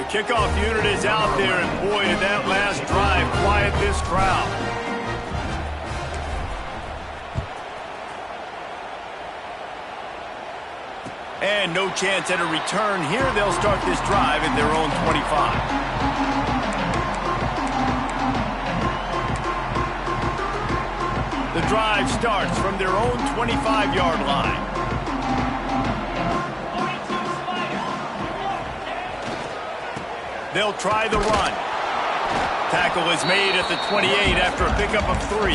kickoff unit is out there, and boy, did that last drive quiet this crowd. And no chance at a return here. They'll start this drive at their own 25. The drive starts from their own 25-yard line. They'll try the run. Tackle is made at the 28 after a pickup of 3.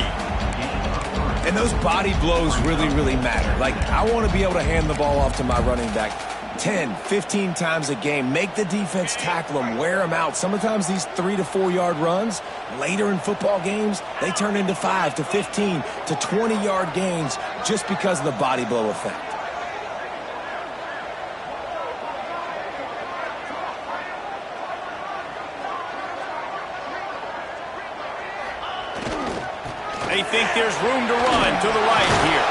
And those body blows really, really matter. Like, I want to be able to hand the ball off to my running back 10, 15 times a game. Make the defense tackle them, wear them out. Sometimes these 3 to 4 yard runs, later in football games, they turn into 5 to 15 to 20-yard gains just because of the body blow effect. They think there's room to run to the right here.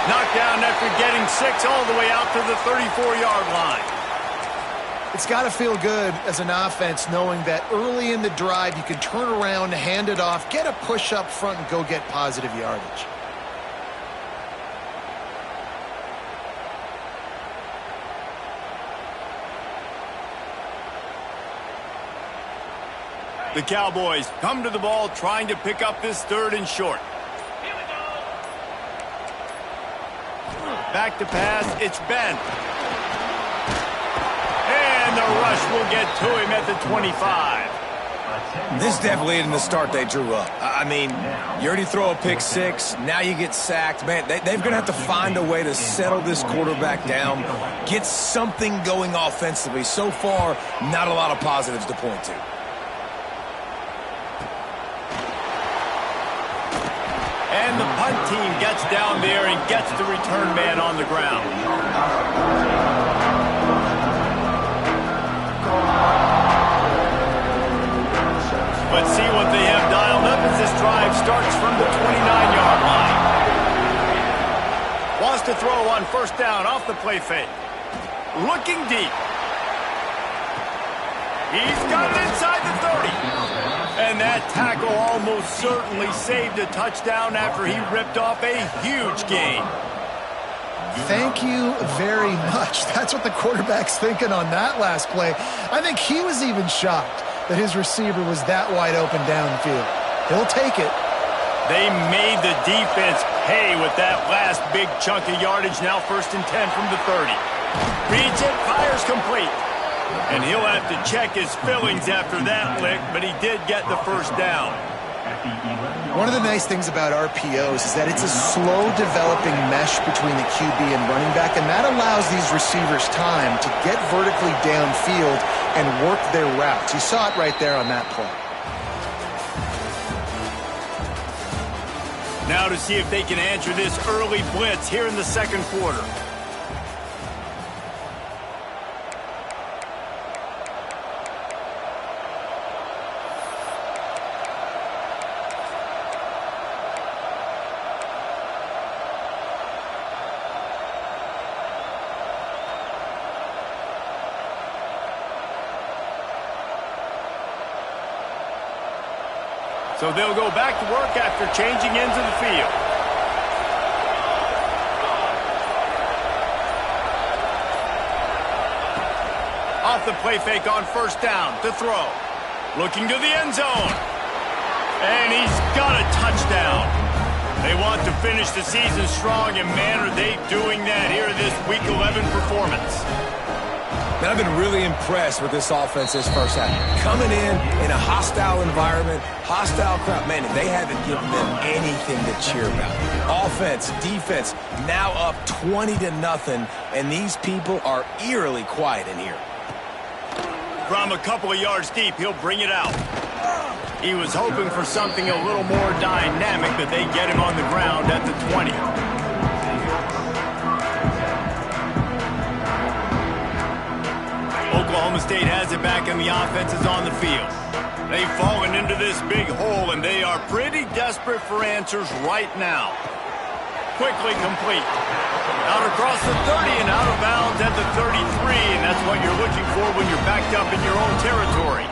Knocked down after getting 6 all the way out to the 34-yard line. It's got to feel good as an offense knowing that early in the drive you can turn around, hand it off, get a push up front, and go get positive yardage. The Cowboys come to the ball trying to pick up this 3rd and short. Back to pass, it's Ben. And the rush will get to him at the 25. This definitely isn't the start they drew up. I mean, you already throw a pick 6, now you get sacked. Man, they're going to have to find a way to settle this quarterback down, get something going offensively. So far, not a lot of positives to point to. And the punt team gets down there and gets the return man on the ground. Let's see what they have dialed up as this drive starts from the 29-yard line. Wants to throw on 1st down off the play fake. Looking deep. He's got it inside the 30. And that tackle almost certainly saved a touchdown after he ripped off a huge gain. Thank you very much. That's what the quarterback's thinking on that last play. I think he was even shocked that his receiver was that wide open downfield. He'll take it. They made the defense pay with that last big chunk of yardage. Now 1st and 10 from the 30. Reads it, fires complete. And he'll have to check his fillings after that lick, but he did get the 1st down. One of the nice things about RPOs is that it's a slow developing mesh between the QB and running back, and that allows these receivers time to get vertically downfield and work their routes. You saw it right there on that play. Now to see if they can answer this early blitz here in the 2nd quarter. So they'll go back to work after changing into the field. Off the play fake on 1st down to throw. Looking to the end zone. And he's got a touchdown. They want to finish the season strong, and man, are they doing that here in this Week 11 performance. And I've been really impressed with this offense this 1st half. Coming in a hostile environment, hostile crowd. Man, they haven't given them anything to cheer about. Offense, defense, now up 20-0, and these people are eerily quiet in here. From a couple of yards deep, he'll bring it out. He was hoping for something a little more dynamic, but they get him on the ground at the 20. Oklahoma State has it back, and the offense is on the field. They've fallen into this big hole, and they are pretty desperate for answers right now. Quickly complete. Out across the 30 and out of bounds at the 33, and that's what you're looking for when you're backed up in your own territory.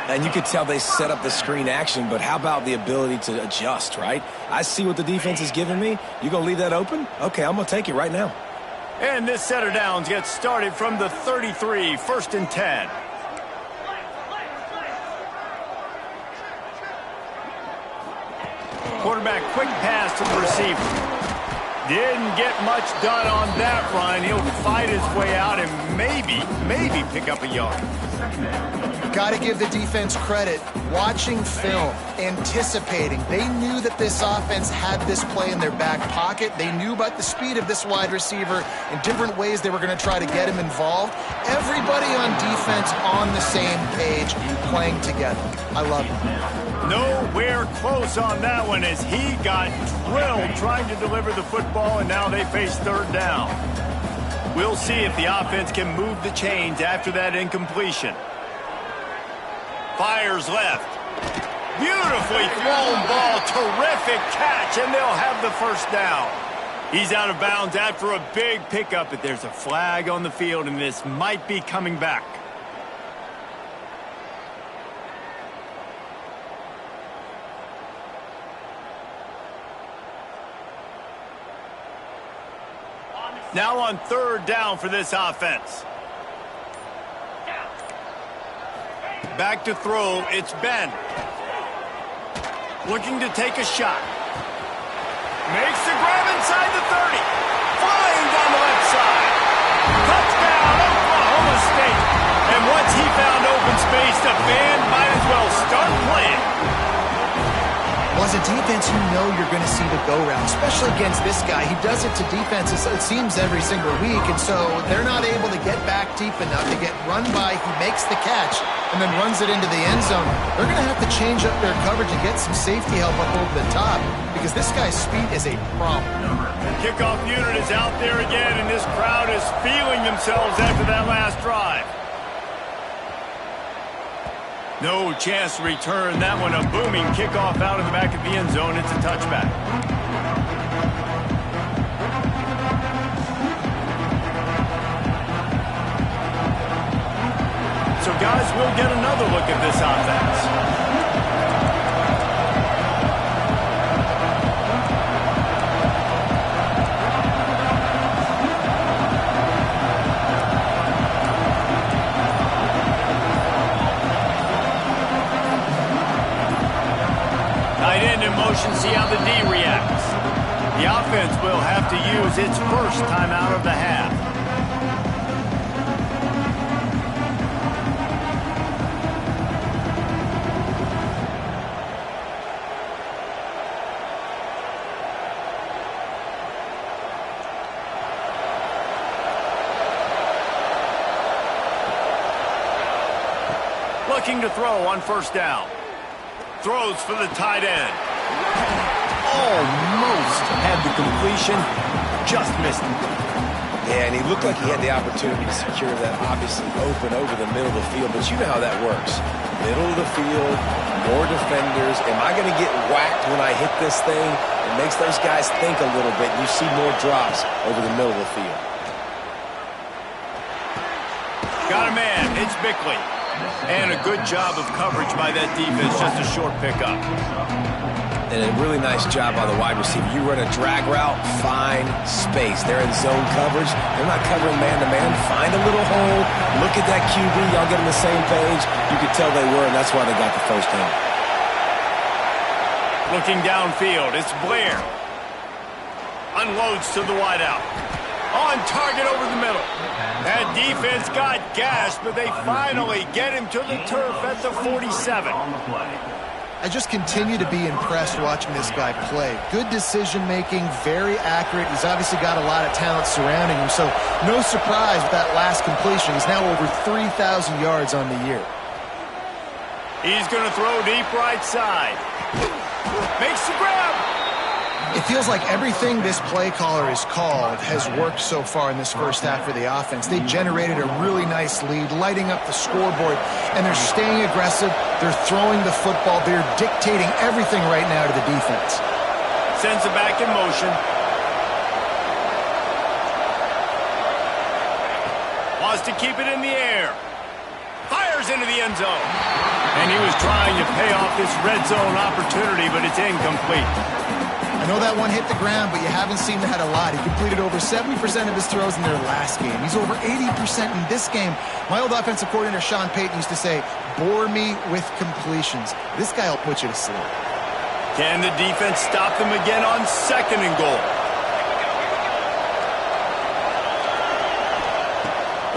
And you could tell they set up the screen action, but how about the ability to adjust, right? I see what the defense is giving me. You going to leave that open? Okay, I'm going to take it right now. And this set of downs gets started from the 33, 1st and 10. Quarterback quick pass to the receiver. Didn't get much done on that run. He'll fight his way out and maybe pick up a yard. Got to give the defense credit. Watching film, anticipating. They knew that this offense had this play in their back pocket. They knew about the speed of this wide receiver in different ways they were going to try to get him involved. Everybody on defense on the same page, playing together. I love it. Nowhere close on that one as he got drilled trying to deliver the football, and now they face 3rd down. We'll see if the offense can move the chains after that incompletion. Fires left. Beautifully thrown ball. Terrific catch, and they'll have the 1st down. He's out of bounds after a big pickup, but there's a flag on the field, and this might be coming back. Now on 3rd down for this offense. Back to throw, it's Ben. Looking to take a shot. Makes the grab inside the 30. Flying down the left side. Touchdown, Oklahoma State. And once he found open space, the band might as well start playing. Well, as a defense, you know you're going to see the go-round, especially against this guy. He does it to defenses, it seems, every single week, and so they're not able to get back deep enough to get run by. He makes the catch and then runs it into the end zone. They're going to have to change up their coverage and get some safety help up over the top because this guy's speed is a problem. Kickoff unit is out there again, and this crowd is feeling themselves after that last drive. No chance to return that one. A booming kickoff out of the back of the end zone. It's a touchback. So, guys, we'll get another look at this offense. Motion, see how the D reacts. The offense will have to use its 1st timeout of the half. Looking to throw on 1st down. Throws for the tight end. Almost had the completion, just missed it. Yeah, and he looked like he had the opportunity to secure that, obviously open over the middle of the field, but you know how that works. Middle of the field, more defenders. Am I going to get whacked when I hit this thing? It makes those guys think a little bit. You see more drops over the middle of the field. Got a man, it's Bickley. And a good job of coverage by that defense, just a short pickup. And a really nice job by the wide receiver. You run a drag route, find space. They're in zone coverage. They're not covering man-to-man. Find a little hole. Look at that QB. Y'all get on the same page. You could tell they were, and that's why they got the 1st down. Looking downfield, it's Blair. Unloads to the wideout. On target over the middle. That defense got gashed, but they finally get him to the turf at the 47. I just continue to be impressed watching this guy play. Good decision-making, very accurate. He's obviously got a lot of talent surrounding him, so no surprise with that last completion. He's now over 3,000 yards on the year. He's going to throw deep right side. Makes the grab. It feels like everything this play caller has called has worked so far in this 1st half for the offense. They generated a really nice lead, lighting up the scoreboard, and they're staying aggressive. They're throwing the football. They're dictating everything right now to the defense. Sends it back in motion. Wants to keep it in the air. Fires into the end zone. And he was trying to pay off this red zone opportunity, but it's incomplete. I know that one hit the ground, but you haven't seen that a lot. He completed over 70% of his throws in their last game. He's over 80% in this game. My old offensive coordinator, Sean Payton, used to say, bore me with completions. This guy will put you to sleep. Can the defense stop them again on 2nd and goal?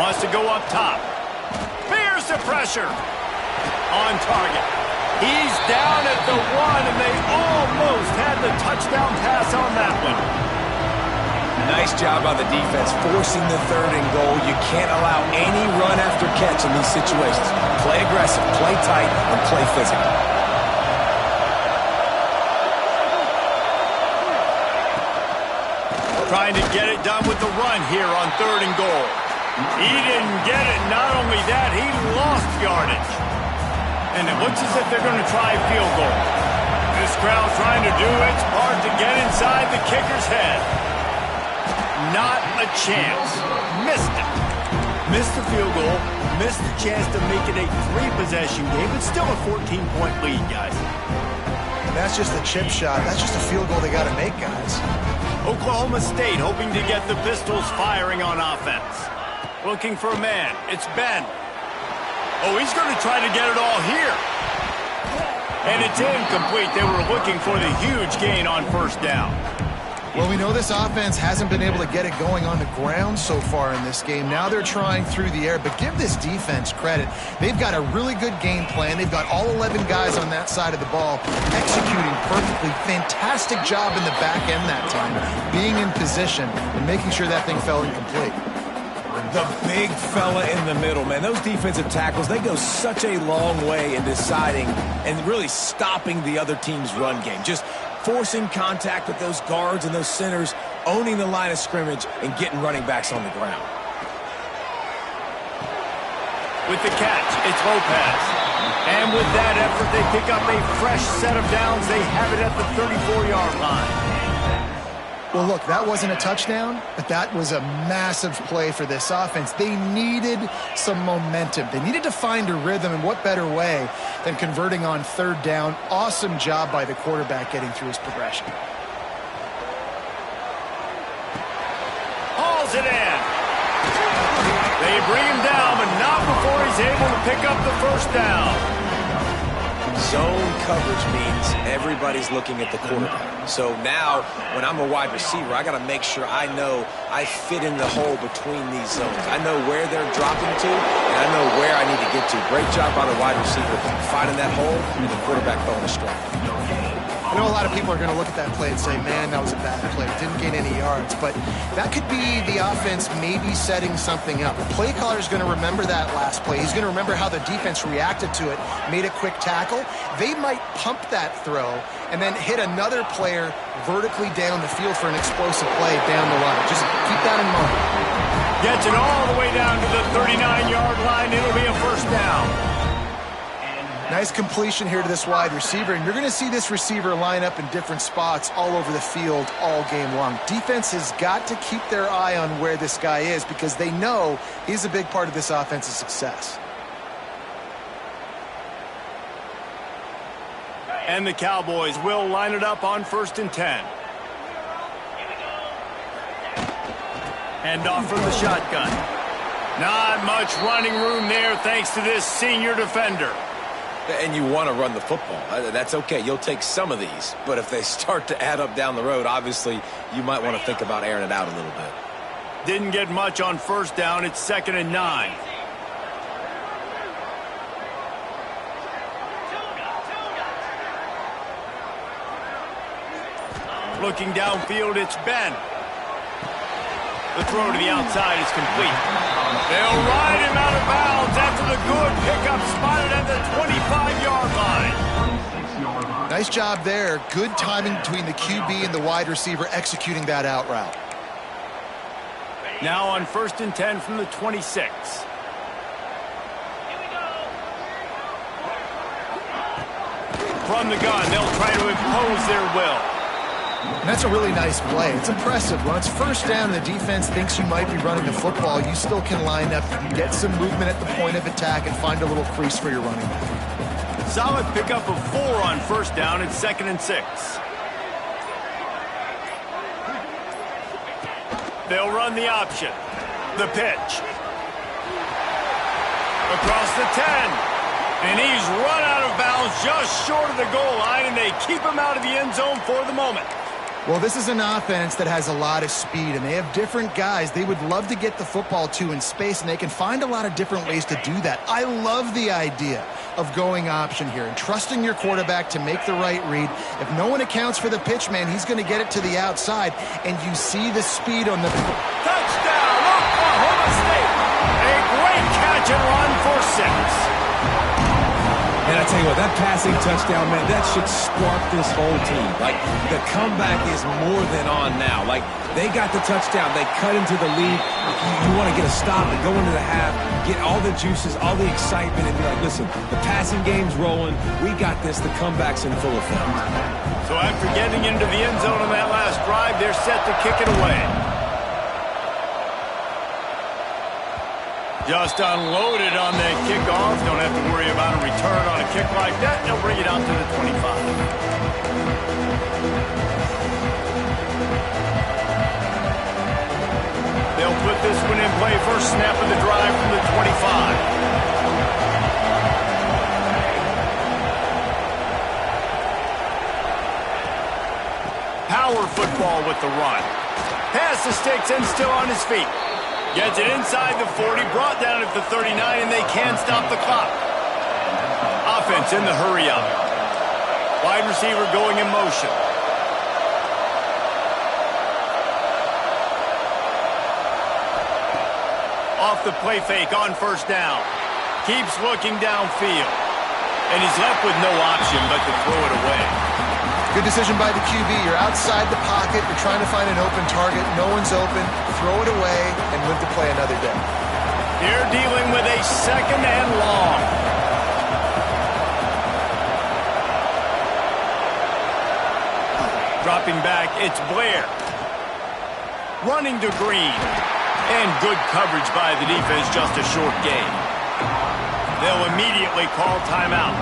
Wants to go up top. Fears the pressure. On target. He's down at the 1, and they almost had the touchdown pass on that one. Nice job by the defense forcing the 3rd and goal. You can't allow any run after catch in these situations. Play aggressive, play tight, and play physical. Trying to get it done with the run here on 3rd and goal. He didn't get it. Not only that, he lost yardage. And it looks as if they're going to try a field goal. This crowd trying to do its part to get inside the kicker's head. Not a chance. Missed it. Missed the field goal. Missed the chance to make it a 3-possession game, but still a 14-point lead, guys. And that's just a chip shot. That's just a field goal they got to make, guys. Oklahoma State hoping to get the Pistols firing on offense. Looking for a man. It's Ben. Oh, he's going to try to get it all here. And it's incomplete. They were looking for the huge gain on 1st down. Well, we know this offense hasn't been able to get it going on the ground so far in this game. Now they're trying through the air, but give this defense credit. They've got a really good game plan. They've got all 11 guys on that side of the ball executing perfectly. Fantastic job in the back end that time, being in position and making sure that thing fell incomplete. The big fella in the middle, man. Those defensive tackles, they go such a long way in deciding and really stopping the other team's run game. Just forcing contact with those guards and those centers, owning the line of scrimmage, and getting running backs on the ground. With the catch, it's Lopez. And with that effort, they pick up a fresh set of downs. They have it at the 34-yard line. Well, look, that wasn't a touchdown, but that was a massive play for this offense. They needed some momentum. They needed to find a rhythm, and what better way than converting on 3rd down. Awesome job by the quarterback getting through his progression. Hauls it in. They bring him down, but not before he's able to pick up the 1st down. Zone coverage means everybody's looking at the quarterback. So now, when I'm a wide receiver, I got to make sure I know I fit in the hole between these zones. I know where they're dropping to, and I know where I need to get to. Great job by the wide receiver finding that hole, and the quarterback throwing a strike. I know a lot of people are going to look at that play and say, man, that was a bad play. Didn't gain any yards. But that could be the offense maybe setting something up. The play caller is going to remember that last play. He's going to remember how the defense reacted to it, made a quick tackle. They might pump that throw and then hit another player vertically down the field for an explosive play down the line. Just keep that in mind. Gets it all the way down to the 39-yard line. It'll be a 1st down. Nice completion here to this wide receiver, and you're going to see this receiver line up in different spots all over the field all game long. Defense has got to keep their eye on where this guy is because they know he's a big part of this offense's success. And the Cowboys will line it up on 1st and 10. Hand off from the shotgun. Not much running room there thanks to this senior defender. And you want to run the football. That's okay. You'll take some of these. But if they start to add up down the road, obviously, you might want to think about airing it out a little bit. Didn't get much on 1st down. It's 2nd and 9. Looking downfield, it's Ben. The throw to the outside is complete. They'll ride him out of bounds after the good pickup spotted at the 25-yard line. Nice job there. Good timing between the QB and the wide receiver executing that out route. Now on 1st and 10 from the 26. From the gun, they'll try to impose their will. And that's a really nice play. It's impressive. When it's first down and the defense thinks you might be running the football, you still can line up, get some movement at the point of attack, and find a little crease for your running back. Solid pickup of 4 on first down. It's 2nd and 6. They'll run the option. The pitch. Across the 10. And he's run out of bounds just short of the goal line, and they keep him out of the end zone for the moment. Well, this is an offense that has a lot of speed, and they have different guys they would love to get the football to in space, and they can find a lot of different ways to do that. I love the idea of going option here and trusting your quarterback to make the right read. If no one accounts for the pitch, man, he's going to get it to the outside, and you see the speed on the... Touchdown, Oklahoma State! A great catch and run for 6. And I tell you what, that passing touchdown, man, that should spark this whole team. Like, the comeback is more than on now. Like, they got the touchdown. They cut into the lead. You want to get a stop and go into the half, get all the juices, all the excitement, and be like, listen, the passing game's rolling. We got this. The comeback's in full effect. So after getting into the end zone on that last drive, they're set to kick it away. Just unloaded on the kickoff. Don't have to worry about a return on a kick like that. They'll bring it out to the 25. They'll put this one in play. First snap of the drive from the 25. Power football with the run. Pass the sticks and still on his feet. Gets it inside the 40, brought down at the 39, and they can't stop the clock. Offense in the hurry-up. Wide receiver going in motion. Off the play fake on first down. Keeps looking downfield. And he's left with no option but to throw it away. Good decision by the QB. You're outside the pocket. You're trying to find an open target. No one's open. Throw it away and live to play another day. They're dealing with a 2nd and long. Dropping back, it's Blair. Running to Green. And good coverage by the defense, just a short gain. They'll immediately call timeout.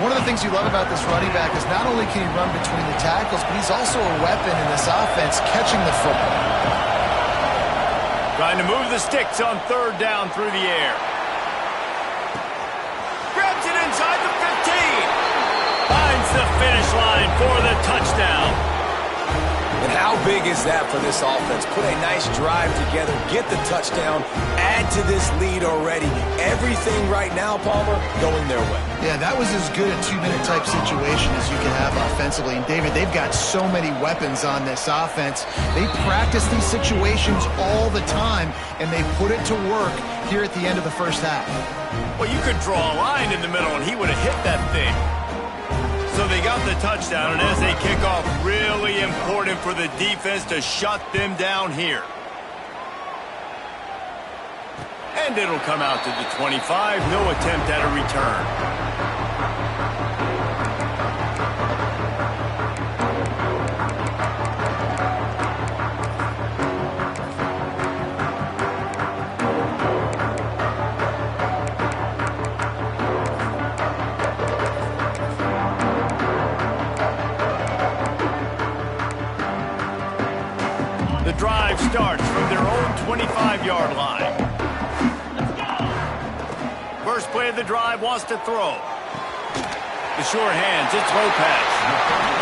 One of the things you love about this running back is not only can he run between the tackles, but he's also a weapon in this offense catching the football. Trying to move the sticks on 3rd down through the air. Grabs it inside the 15. Finds the finish line for the touchdown. And how big is that for this offense? Put a nice drive together, get the touchdown, add to this lead already. Everything right now, Palmer, going their way. Yeah, that was as good a 2-minute type situation as you can have offensively. And, David, they've got so many weapons on this offense. They practice these situations all the time, and they put it to work here at the end of the first half. Well, you could draw a line in the middle, and he would have hit that thing. So they got the touchdown, and as they kick off, really important for the defense to shut them down here. And it'll come out to the 25. No attempt at a return. The drive starts from their own 25-yard line. First play of the drive wants to throw. The short hands, it's Lopez.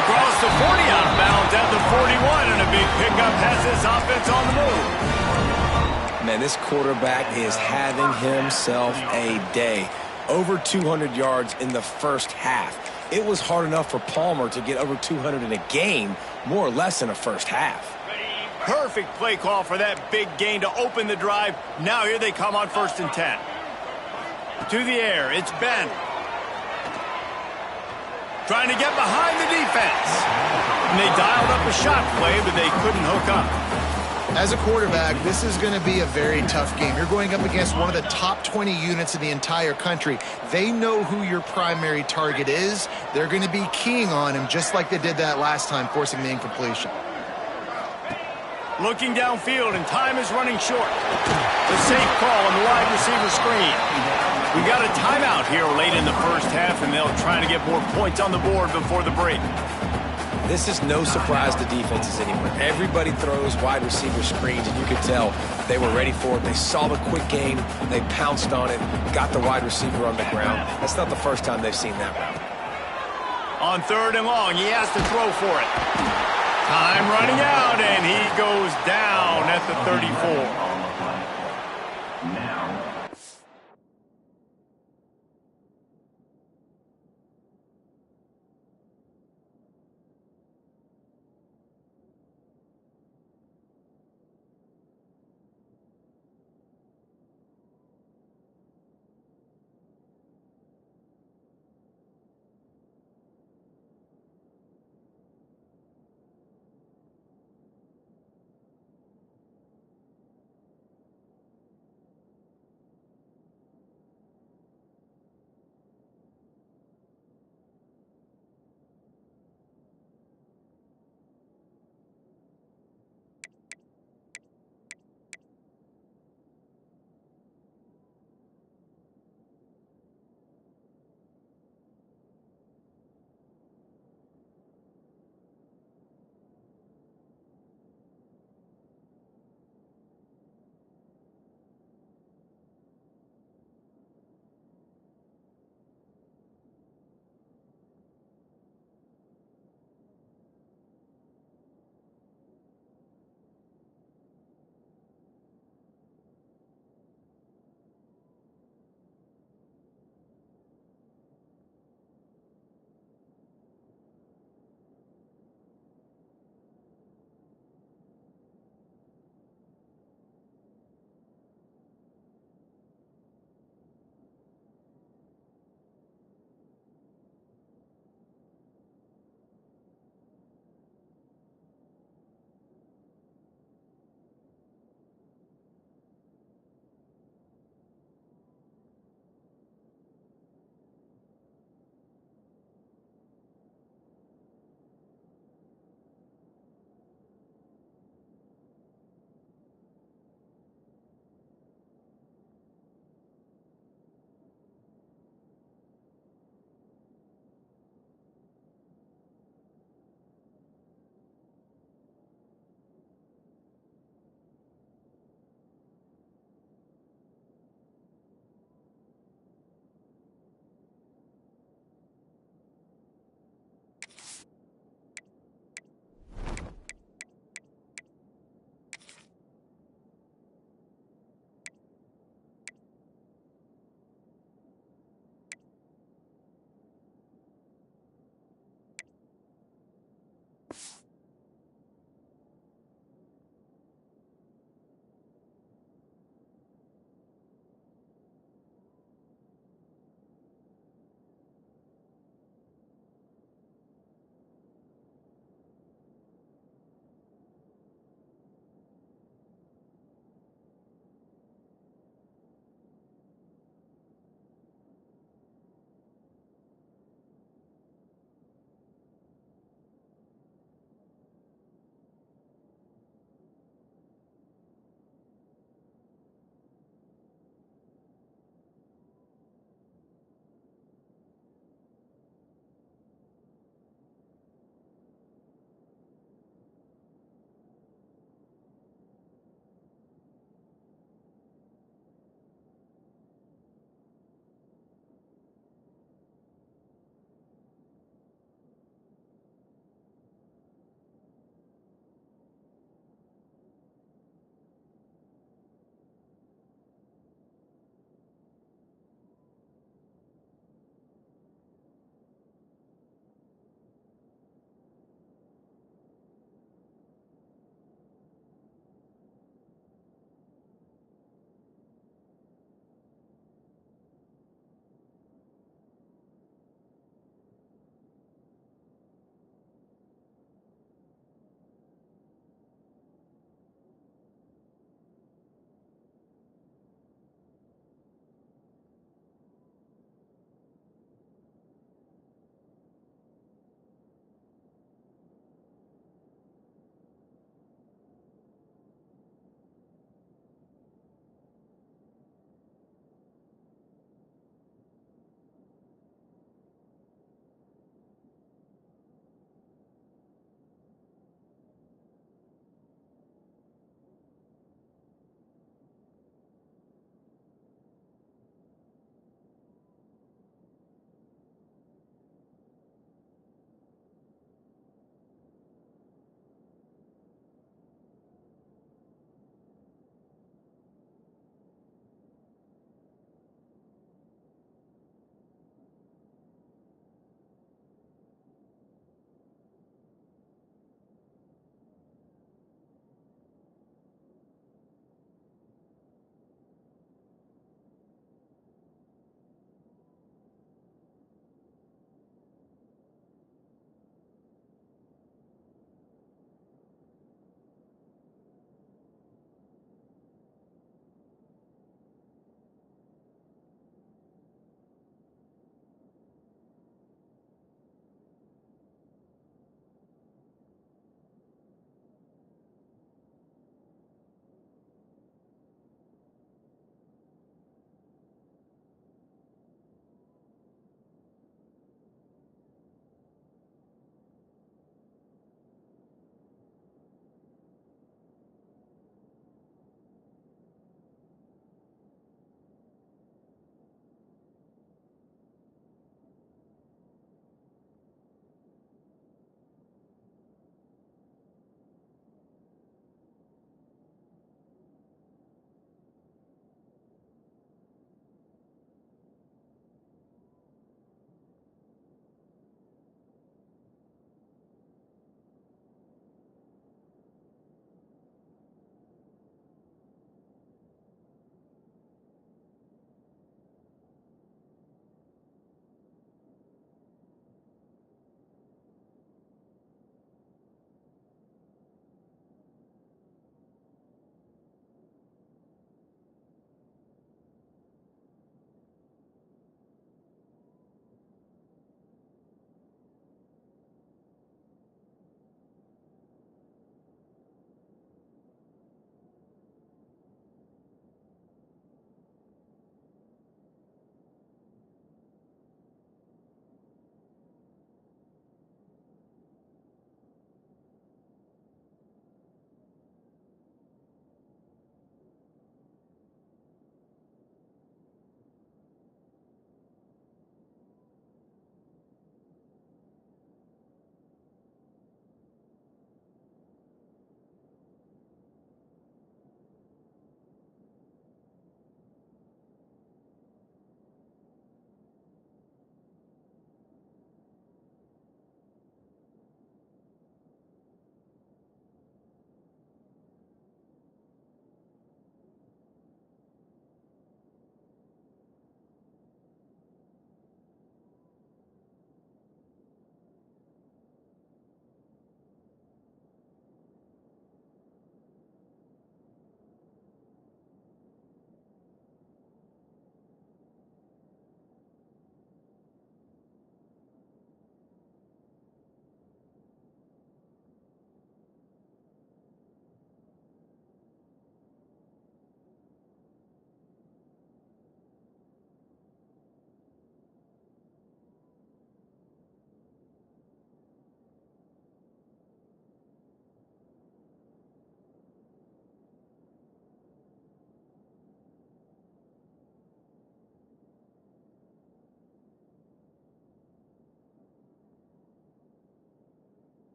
Across the 40 out of bounds at the 41, and a big pickup has this offense on the move. Man, this quarterback is having himself a day. Over 200 yards in the first half. It was hard enough for Palmer to get over 200 in a game, more or less in a first half. Perfect play call for that big gain to open the drive. Now here they come on 1st and 10. To the air, it's Ben. Trying to get behind the defense. And they dialed up a shot play, but they couldn't hook up. As a quarterback, this is going to be a very tough game. You're going up against one of the top 20 units in the entire country. They know who your primary target is. They're going to be keying on him just like they did that last time, forcing the incompletion. Looking downfield, and time is running short. The safe call on the wide receiver screen. We got a timeout here late in the first half, and they'll try to get more points on the board before the break. This is no surprise to defenses anymore. Everybody throws wide receiver screens, and you could tell they were ready for it. They saw the quick game. They pounced on it, got the wide receiver on the ground. That's not the first time they've seen that route. On 3rd and long, he has to throw for it. Time running out, and he goes down at the 34.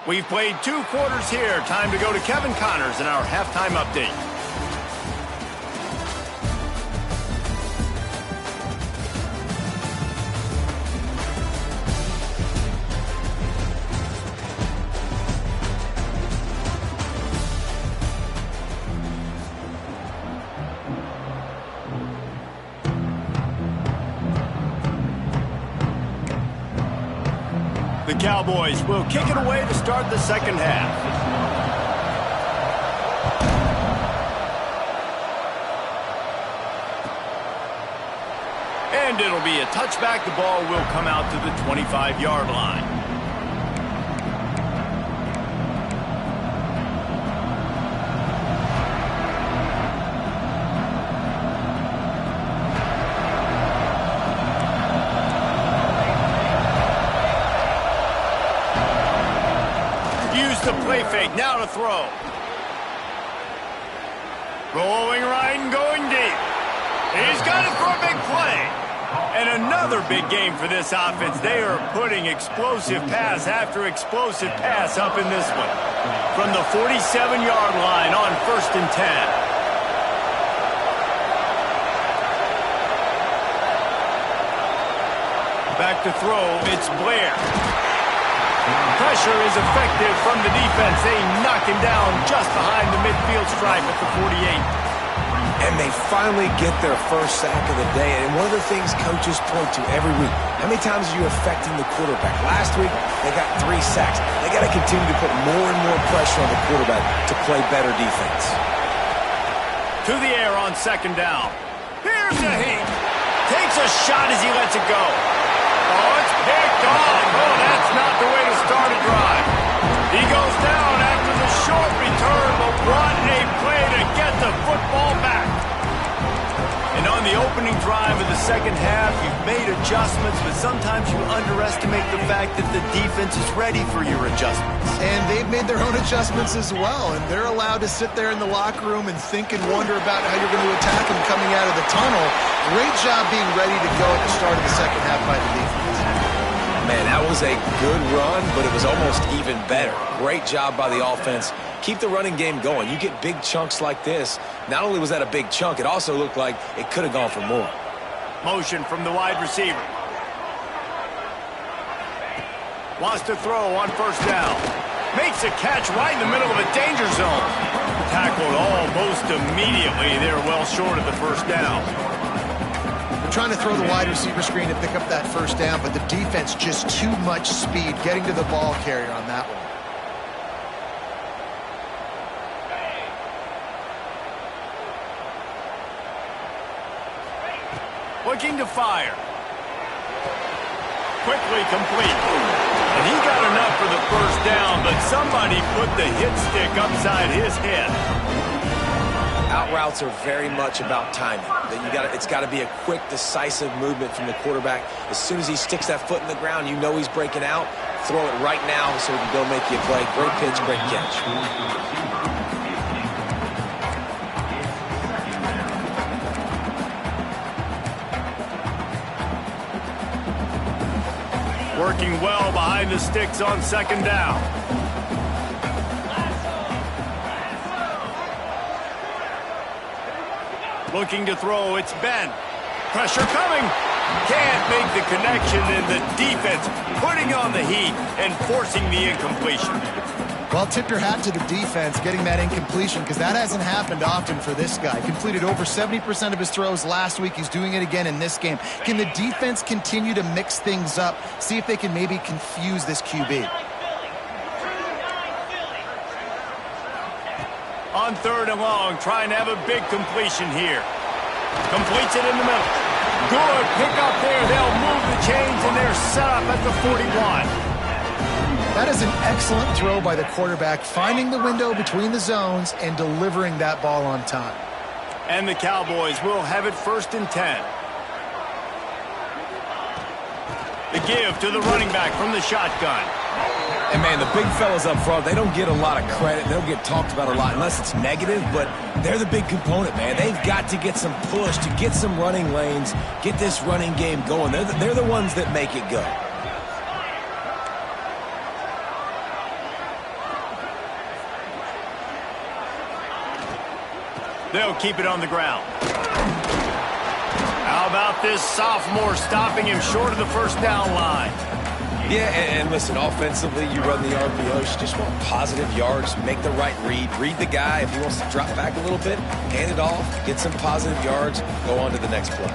We've played 2 quarters here. Time to go to Kevin Connors in our halftime update. The Cowboys will kick it away to start the second half. And it'll be a touchback. The ball will come out to the 25-yard line. The play fake, now to throw. Rolling right and going deep. He's got it for a big play. And another big game for this offense. They are putting explosive pass after explosive pass up in this one. From the 47-yard line on 1st and 10. Back to throw, it's Blair. Pressure is effective from the defense. They knock him down just behind the midfield stripe at the 48. And they finally get their first sack of the day. And one of the things coaches point to every week, how many times are you affecting the quarterback? Last week, they got 3 sacks. They got to continue to put more and more pressure on the quarterback to play better defense. To the air on 2nd down. Here's the heat. Takes a shot as he lets it go. Oh, it's picked off. Oh, that's not the way to start a drive. He goes down after the short return, but what a play to get the football back. And on the opening drive of the second half, you've made adjustments, but sometimes you underestimate the fact that the defense is ready for your adjustments. And they've made their own adjustments as well, and they're allowed to sit there in the locker room and think and wonder about how you're going to attack them coming out of the tunnel. Great job being ready to go at the start of the second half by the defense. Man, that was a good run, but it was almost even better. Great job by the offense. Keep the running game going. You get big chunks like this. Not only was that a big chunk, it also looked like it could have gone for more. Motion from the wide receiver. Wants to throw on 1st down. Makes a catch right in the middle of a danger zone. Tackled almost immediately. They're well short of the 1st down. Trying to throw the wide receiver screen to pick up that 1st down, but the defense just too much speed getting to the ball carrier on that one. Looking to fire. Quickly complete. And he got enough for the 1st down, but somebody put the hit stick upside his head. Out routes are very much about timing. It's got to be a quick, decisive movement from the quarterback. As soon as he sticks that foot in the ground, you know he's breaking out. Throw it right now so he can go make you a play. Great pitch, great catch. Working well behind the sticks on 2nd down. Looking to throw, it's Ben. Pressure coming. Can't make the connection, and the defense putting on the heat and forcing the incompletion. Well, tip your hat to the defense getting that incompletion, because that hasn't happened often for this guy. Completed over 70% of his throws last week. He's doing it again in this game. Can the defense continue to mix things up, see if they can maybe confuse this QB? On 3rd and long, trying to have a big completion here. Completes it in the middle. Good pick up there. They'll move the chains, and they're set up at the 41. That is an excellent throw by the quarterback, finding the window between the zones and delivering that ball on time. And the Cowboys will have it 1st and 10. The give to the running back from the shotgun. And, man, the big fellas up front, they don't get a lot of credit. They don't get talked about a lot unless it's negative, but they're the big component, man. They've got to get some push, to get some running lanes, get this running game going. They're the ones that make it go. They'll keep it on the ground. How about this sophomore stopping him short of the first down line? Yeah, and listen, offensively, you run the RPOs. You just want positive yards, make the right read the guy. If he wants to drop back a little bit, hand it off, get some positive yards, go on to the next play.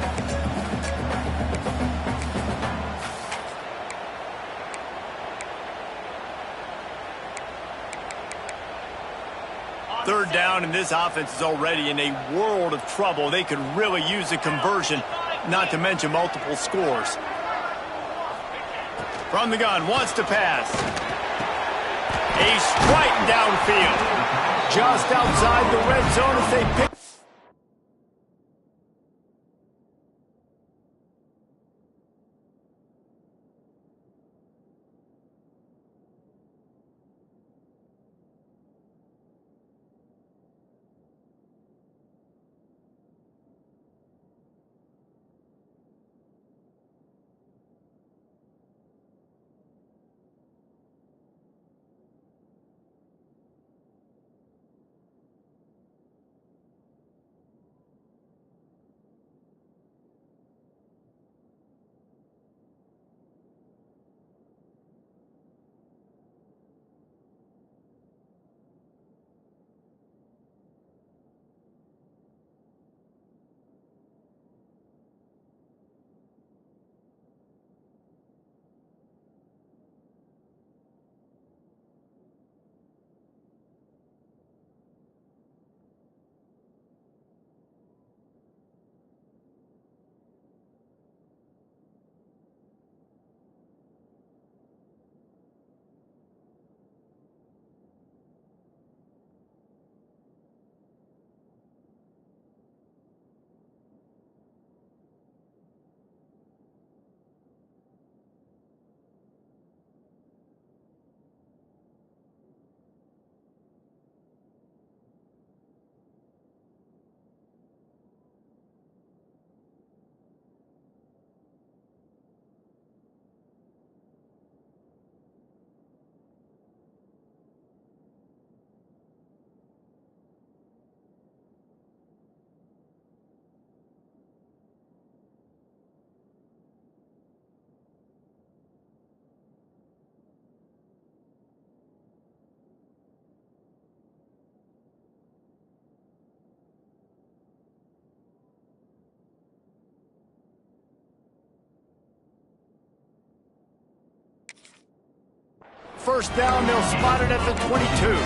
Third down, and this offense is already in a world of trouble. They could really use a conversion, not to mention multiple scores. From the gun, wants to pass. A strike downfield. Just outside the red zone as they pick. First down, they'll spot it at the 22.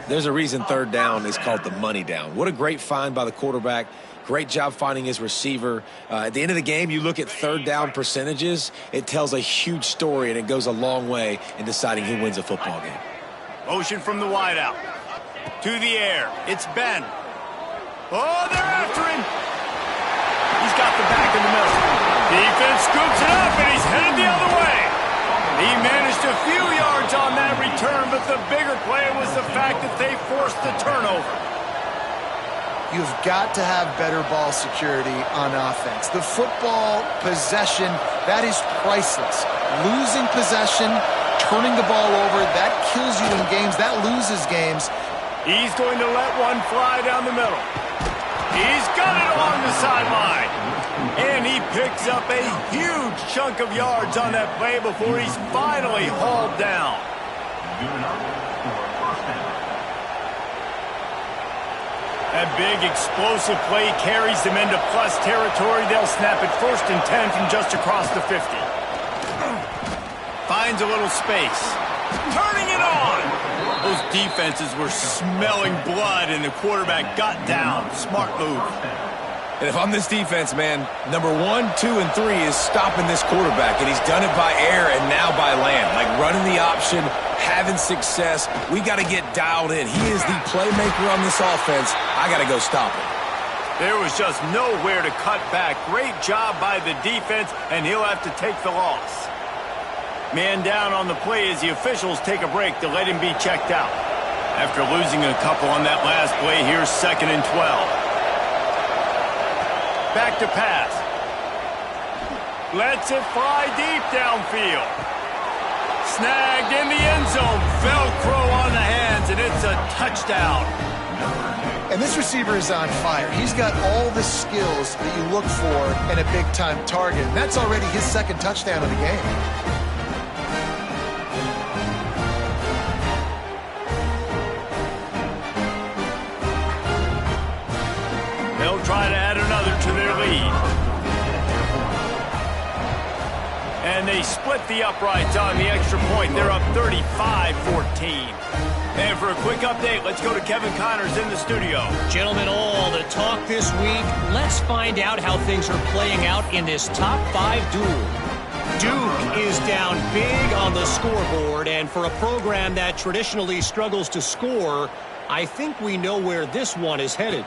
There's a reason third down is called the money down. What a great find by the quarterback. Great job finding his receiver. At the end of the game, you look at third down percentages. It tells a huge story, and it goes a long way in deciding who wins a football game. Motion from the wideout. To the air. It's Ben. Oh, they're after him. He's got the back in the middle. Defense scoops it up, and he's headed the other way. He managed a few yards on that return, but the bigger play was the fact that they forced the turnover. You've got to have better ball security on offense. The football possession, that is priceless. Losing possession, turning the ball over, that kills you in games. That loses games. He's going to let one fly down the middle. He's got it along the sideline. And he picks up a huge chunk of yards on that play before he's finally hauled down. That big explosive play carries them into plus territory. They'll snap it 1st and 10 from just across the 50. Finds a little space. Turning it on. Those defenses were smelling blood, and the quarterback got down. Smart move. And if I'm this defense, man, number 1, 2, and 3 is stopping this quarterback, and he's done it by air and now by land. Like running the option, having success. We got to get dialed in. He is the playmaker on this offense. I got to go stop him. There was just nowhere to cut back. Great job by the defense, and he'll have to take the loss. Man down on the play as the officials take a break to let him be checked out. After losing a couple on that last play, here's 2nd and 12. Back to pass. Lets it fly deep downfield. Snagged in the end zone. Velcro on the hands, and it's a touchdown. And this receiver is on fire. He's got all the skills that you look for in a big-time target. And that's already his second touchdown of the game. They'll try to add another to their lead. And they split the uprights on the extra point. They're up 35-14. And for a quick update, let's go to Kevin Connors in the studio. Gentlemen, all the talk this week. Let's find out how things are playing out in this top 5 duel. Duke is down big on the scoreboard, and for a program that traditionally struggles to score, I think we know where this one is headed.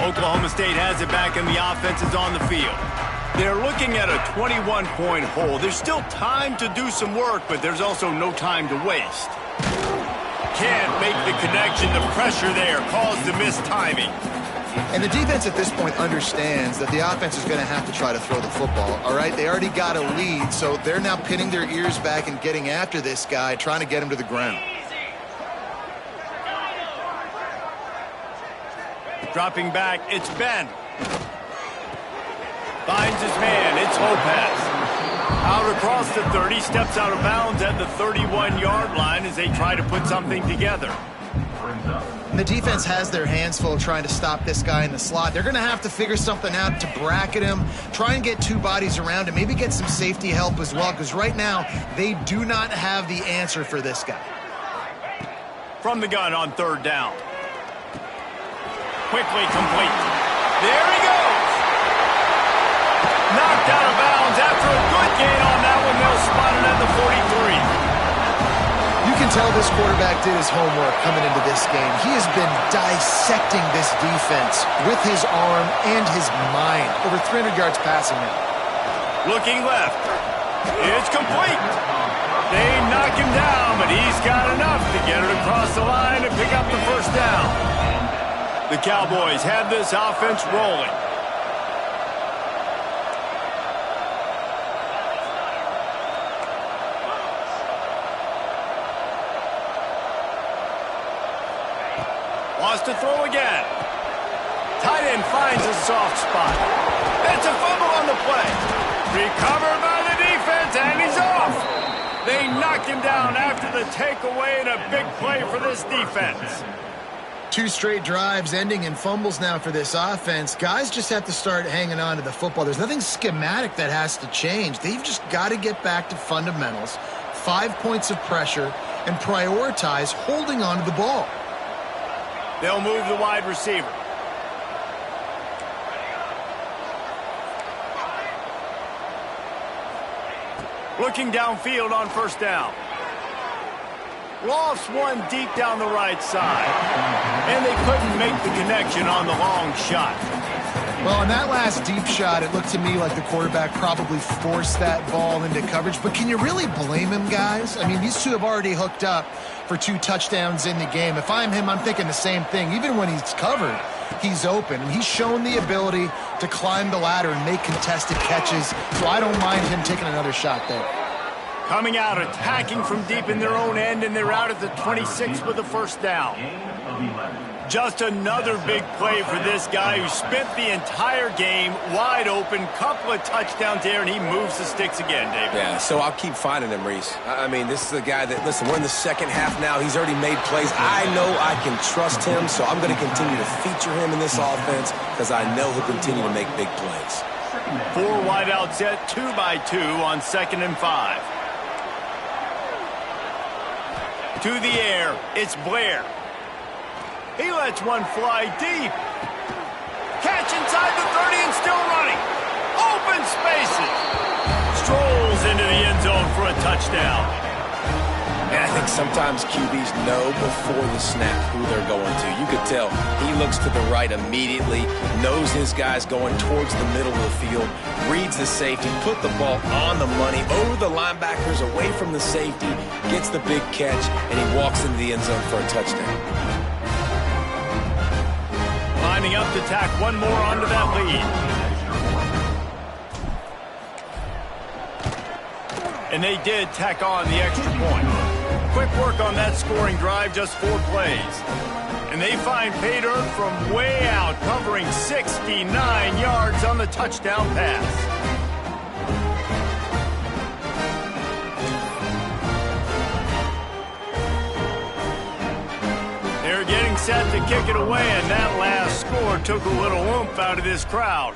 Oklahoma State has it back and the offense is on the field. They're looking at a 21-point hole. There's still time to do some work, but there's also no time to waste. Can't make the connection. The pressure there caused the missed timing. And the defense at this point understands that the offense is going to have to try to throw the football, all right? They already got a lead, so they're now pinning their ears back and getting after this guy, trying to get him to the ground. Dropping back, it's Ben. Finds his man, it's Lopez. Out across the 30, steps out of bounds at the 31-yard line as they try to put something together. And the defense has their hands full trying to stop this guy in the slot. They're going to have to figure something out to bracket him, try and get two bodies around him, maybe get some safety help as well, because right now they do not have the answer for this guy. From the gun on third down. Quickly complete. There he goes. Knocked out of bounds after a good gain on that one. They'll spot it at the 43. You can tell this quarterback did his homework coming into this game. He has been dissecting this defense with his arm and his mind. Over 300 yards passing now. Looking left. It's complete. They knock him down, but he's got enough to get it across the line and pick up the first down. The Cowboys have this offense rolling. Wants to throw again. Tight end finds a soft spot. It's a fumble on the play. Recovered by the defense, and he's off. They knock him down after the takeaway, and a big play for this defense. Two straight drives ending in fumbles now for this offense. Guys just have to start hanging on to the football. There's nothing schematic that has to change. They've just got to get back to fundamentals, 5 points of pressure, and prioritize holding on to the ball. They'll move the wide receiver. Looking downfield on first down. Lofts one deep down the right side. And they couldn't make the connection on the long shot. Well, on that last deep shot, it looked to me like the quarterback probably forced that ball into coverage. But can you really blame him, guys? I mean, these two have already hooked up for 2 touchdowns in the game. If I'm him, I'm thinking the same thing. Even when he's covered, he's open. And he's shown the ability to climb the ladder and make contested catches. So I don't mind him taking another shot there. Coming out, attacking from deep in their own end, and they're out at the 26 with the first down. Just another big play for this guy who spent the entire game wide open, couple of touchdowns there, and he moves the sticks again, David. Yeah, so I'll keep finding him, Reese. I mean, this is the guy that, listen, we're in the second half now. He's already made plays. I know I can trust him, so I'm going to continue to feature him in this offense because I know he'll continue to make big plays. 4 wide out set, 2 by 2 on 2nd and 5. To the air, it's Blair. He lets one fly deep. Catch inside the 30 and still running. Open spaces. Strolls into the end zone for a touchdown. And think sometimes QBs know before the snap who they're going to. You could tell he looks to the right immediately, knows his guy's going towards the middle of the field, reads the safety, put the ball on the money, over the linebackers, away from the safety, gets the big catch, and he walks into the end zone for a touchdown. Lining up to tack one more onto that lead. And they did tack on the extra point. Quick work on that scoring drive, just 4 plays. And they find pay dirt from way out, covering 69 yards on the touchdown pass. They're getting set to kick it away, and that last score took a little oomph out of this crowd.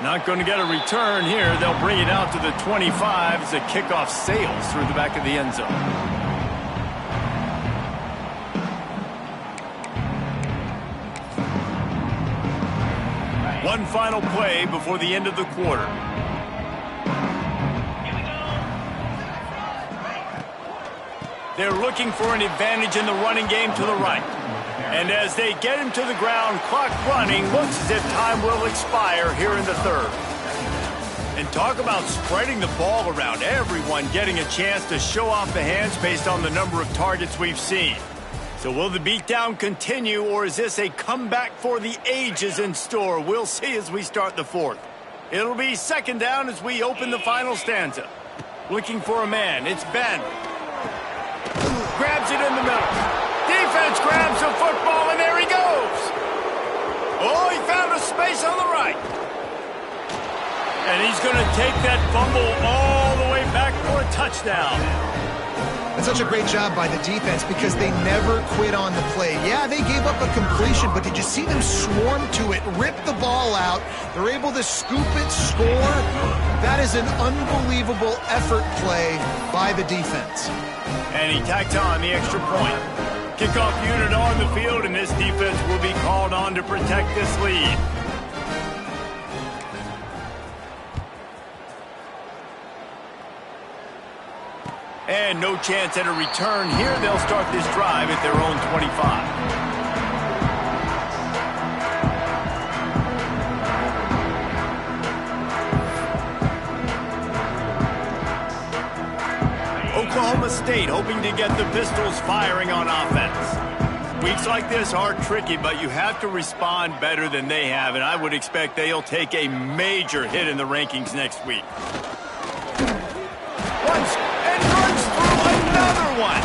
Not going to get a return here. They'll bring it out to the 25 as the kickoff sails through the back of the end zone. One final play before the end of the quarter. They're looking for an advantage in the running game to the right. And as they get him to the ground, clock running, looks as if time will expire here in the third. And talk about spreading the ball around, everyone getting a chance to show off the hands based on the number of targets we've seen. So will the beatdown continue, or is this a comeback for the ages in store? We'll see as we start the fourth. It'll be second down as we open the final stanza. Looking for a man, it's Ben. Grabs it in the middle. Defense grabs the football, and there he goes. Oh, he found a space on the right. And he's going to take that fumble all the way back for a touchdown. That's such a great job by the defense because they never quit on the play. Yeah, they gave up a completion, but did you see them swarm to it, rip the ball out? They're able to scoop it, score. That is an unbelievable effort play by the defense. And he tacked on the extra point. Kickoff unit on the field, and this defense will be called on to protect this lead. And no chance at a return here. They'll start this drive at their own 25. Oklahoma State hoping to get the Pistols firing on offense. Weeks like this are tricky, but you have to respond better than they have, and I would expect they'll take a major hit in the rankings next week. And runs through another one.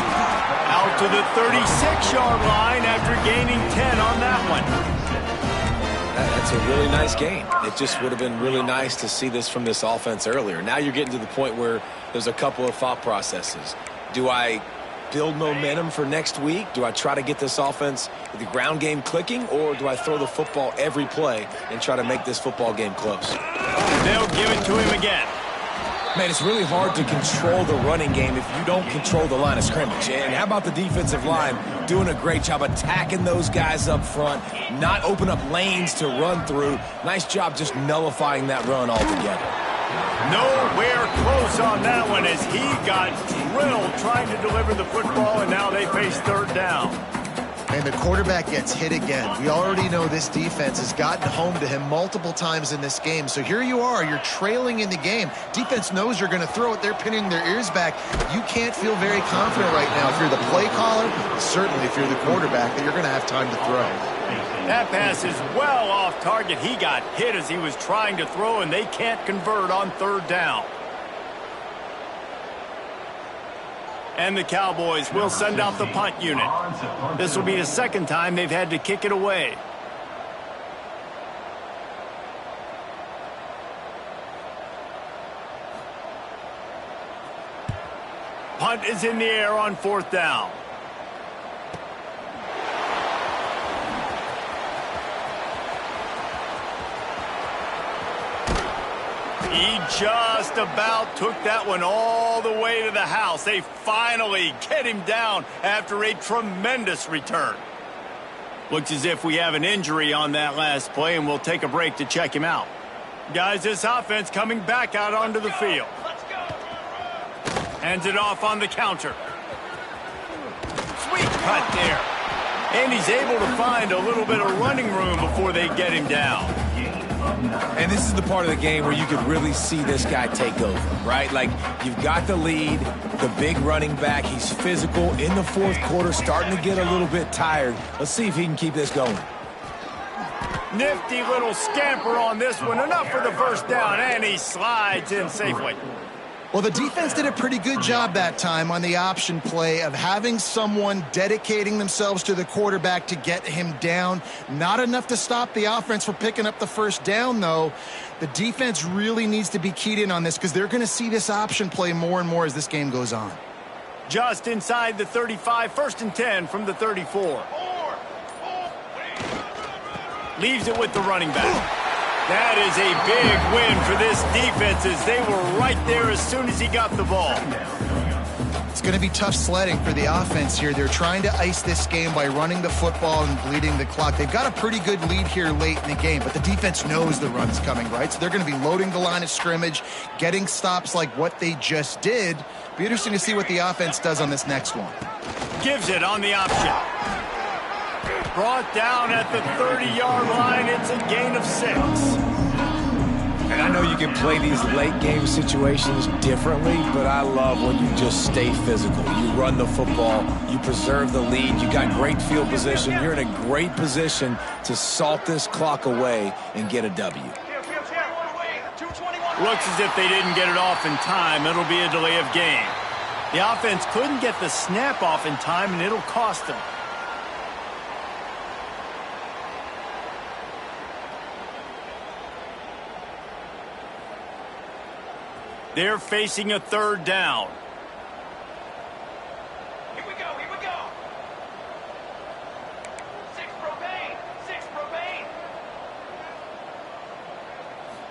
Out to the 36-yard line after gaining 10 on that one. That's a really nice game. It just would have been really nice to see this from this offense earlier. Now you're getting to the point where there's a couple of thought processes. Do I build momentum for next week? Do I try to get this offense with the ground game clicking, or do I throw the football every play and try to make this football game close? They'll give it to him again. Man, it's really hard to control the running game if you don't control the line of scrimmage. And how about the defensive line doing a great job attacking those guys up front, not open up lanes to run through. Nice job just nullifying that run altogether. Nowhere close on that one as he got drilled trying to deliver the football, and now they face third down. And the quarterback gets hit again. We already know this defense has gotten home to him multiple times in this game. So here you are, you're trailing in the game. Defense knows you're going to throw it. They're pinning their ears back. You can't feel very confident right now if you're the play caller, certainly if you're the quarterback, that you're going to have time to throw. That pass is well off target. He got hit as he was trying to throw, and they can't convert on third down. And the Cowboys will send out the punt unit. This will be the second time they've had to kick it away. Punt is in the air on fourth down. He just about took that one all the way to the house. They finally get him down after a tremendous return. Looks as if we have an injury on that last play, and we'll take a break to check him out. Guys, this offense coming back out onto the field. Hands it off on the counter. Sweet cut there. And he's able to find a little bit of running room before they get him down. And this is the part of the game where you could really see this guy take over, right? Like, you've got the lead, the big running back. He's physical in the fourth quarter, starting to get a little bit tired. Let's see if he can keep this going. Nifty little scamper on this one. Enough for the first down, and he slides in safely. Well, the defense did a pretty good job that time on the option play of having someone dedicating themselves to the quarterback to get him down. Not enough to stop the offense from picking up the first down, though. The defense really needs to be keyed in on this because they're going to see this option play more and more as this game goes on. Just inside the 35, 1st and 10 from the 34. Leaves it with the running back. That is a big win for this defense as they were right there as soon as he got the ball. It's going to be tough sledding for the offense here. They're trying to ice this game by running the football and bleeding the clock. They've got a pretty good lead here late in the game, but the defense knows the run's coming, right? So they're going to be loading the line of scrimmage, getting stops like what they just did. Be interesting to see what the offense does on this next one. Gives it on the option. Brought down at the 30-yard line. It's a gain of 6. And I know you can play these late game situations differently, but I love when you just stay physical. You run the football, you preserve the lead, you got great field position. You're in a great position to salt this clock away and get a W. Looks as if they didn't get it off in time. It'll be a delay of game. The offense couldn't get the snap off in time, and it'll cost them. They're facing a 3rd down. Here we go, here we go. 6 propane.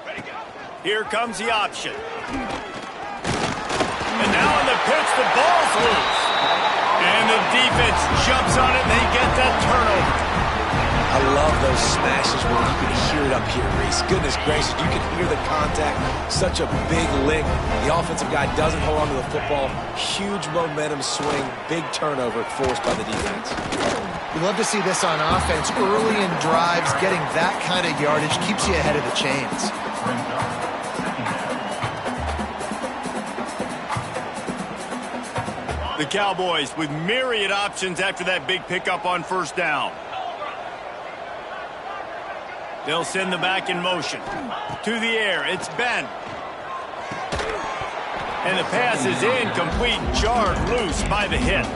Ready, go. Here comes the option. And now in the pitch, the ball's loose. And the defense jumps on it, and they get that turnover. I love those smashes where you can hear it up here, Reese. Goodness gracious, you can hear the contact. Such a big lick. The offensive guy doesn't hold on to the football. Huge momentum swing, big turnover forced by the defense. You love to see this on offense. Early in drives, getting that kind of yardage keeps you ahead of the chains. The Cowboys with myriad options after that big pickup on 1st down. They'll send the back in motion. To the air, it's Ben. And the pass is incomplete, jarred loose by the hit.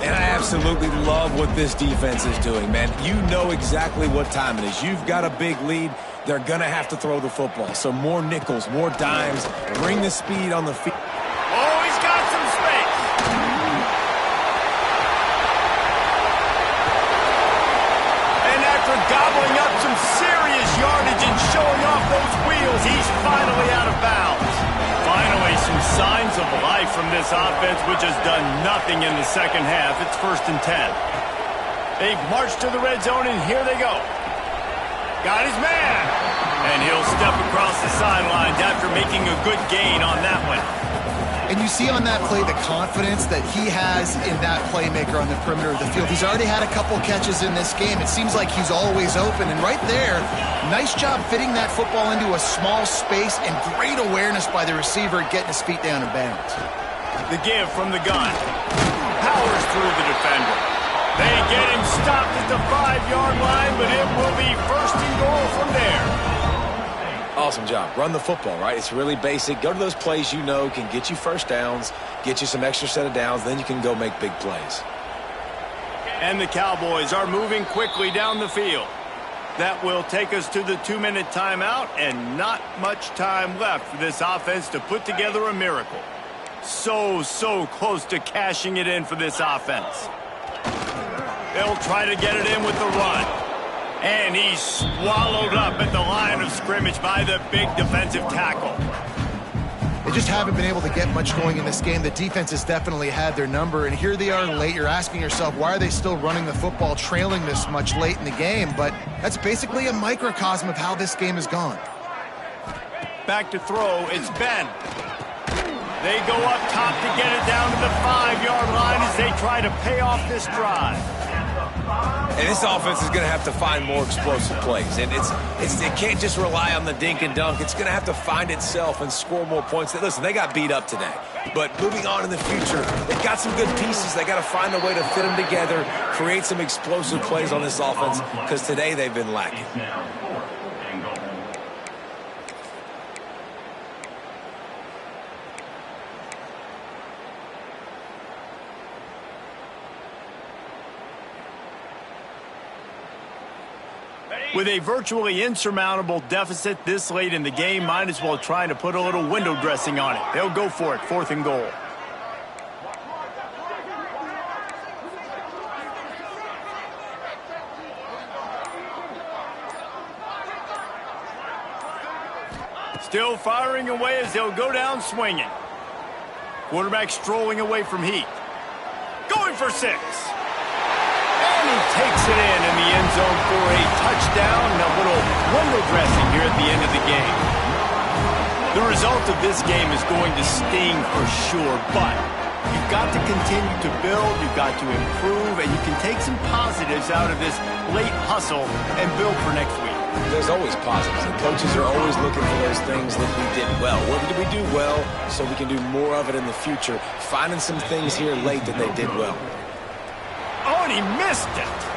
And I absolutely love what this defense is doing, man. You know exactly what time it is. You've got a big lead. They're going to have to throw the football. So more nickels, more dimes. Bring the speed on the field. Oh, he's got some space. And after gobbling up some serious yardage and showing off those wheels, he's finally out of bounds. Finally, some signs of life from this offense, which has done nothing in the second half. It's 1st and 10. They've marched to the red zone, and here they go. Got his man. And he'll step across the sidelines after making a good gain on that one. And you see on that play the confidence that he has in that playmaker on the perimeter of the field. He's already had a couple catches in this game. It seems like he's always open. And right there, nice job fitting that football into a small space and great awareness by the receiver getting his feet down in bounds. The give from the gun. Powers through the defender. They get him stopped at the 5-yard line, but it will be 1st and goal from there. Awesome job. Run the football, right? It's really basic. Go to those plays you know can get you first downs, get you some extra set of downs, then you can go make big plays. And the Cowboys are moving quickly down the field. That will take us to the 2-minute timeout, and not much time left for this offense to put together a miracle. So close to cashing it in for this offense. They'll try to get it in with the run. And he's swallowed up at the line of scrimmage by the big defensive tackle. They just haven't been able to get much going in this game. The defense has definitely had their number, and here they are late. You're asking yourself, why are they still running the football, trailing this much late in the game? But that's basically a microcosm of how this game has gone. Back to throw, it's Ben. They go up top to get it down to the 5-yard line as they try to pay off this drive. And this offense is going to have to find more explosive plays. And it can't just rely on the dink and dunk. It's going to have to find itself and score more points. Listen, they got beat up today. But moving on in the future, they've got some good pieces. They got to find a way to fit them together, create some explosive plays on this offense, because today they've been lacking. With a virtually insurmountable deficit this late in the game, might as well try to put a little window dressing on it. They'll go for it, 4th and goal. Still firing away as they'll go down swinging. Quarterback strolling away from Heath. Going for 6. And he takes it in the end zone for a touchdown and a little window dressing here at the end of the game. The result of this game is going to sting for sure, but you've got to continue to build, you've got to improve, and you can take some positives out of this late hustle and build for next week. There's always positives. The coaches are always looking for those things that we did well. What did we do well so we can do more of it in the future? Finding some things here late that they did well. Oh, and he missed it.